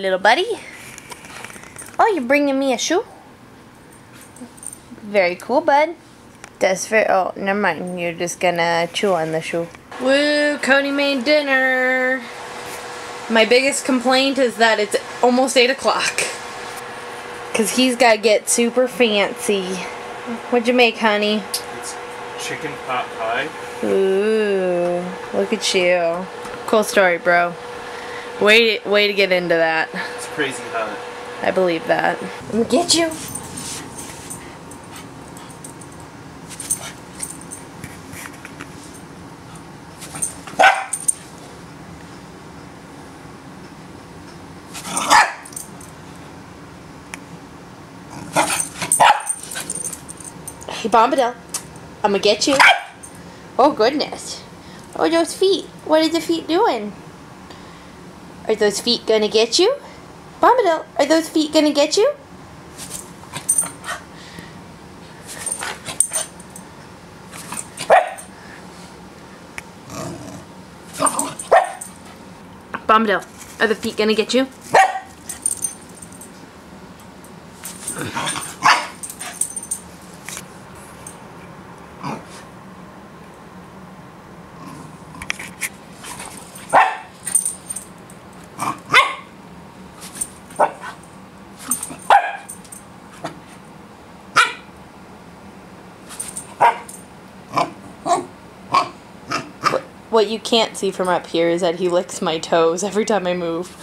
little buddy. Oh, you're bringing me a shoe? Very cool, bud. That's for, oh, never mind. You're just gonna chew on the shoe. Woo, Cody made dinner. My biggest complaint is that it's almost 8 o'clock. Because he's got to get super fancy. What'd you make, honey? It's chicken pot pie. Ooh, look at you. Cool story, bro. Way to get into that. It's crazy hot. I believe that. I'm gonna get you. Hey, Bombadil, I'm gonna get you. Oh, goodness. Oh, those feet. What are the feet doing? Are those feet gonna get you? Bombadil, are those feet gonna get you? Bombadil, are the feet gonna get you? What you can't see from up here is that he licks my toes every time I move.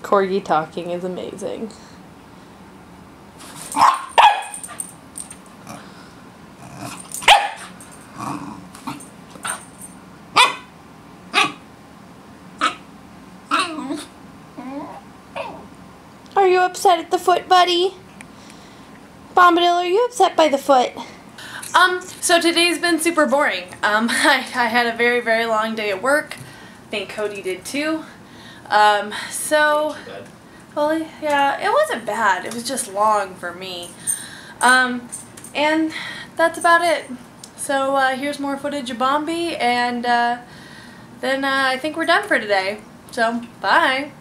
Corgi talking is amazing. Are you upset at the foot, buddy? Bombadil, are you upset by the foot? So today's been super boring. I had a very, very long day at work. I think Cody did too. Well, yeah, it wasn't bad. It was just long for me. And that's about it. So, here's more footage of Bomby, and, then, I think we're done for today. So, bye!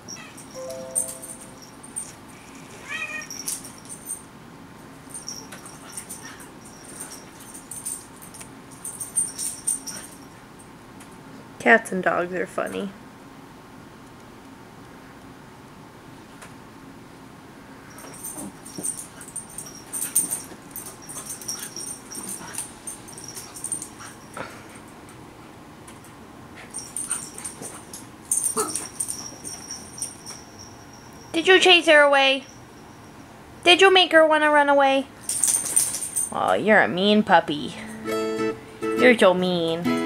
Cats and dogs are funny. Did you chase her away? Did you make her want to run away? Oh, you're a mean puppy. You're so mean.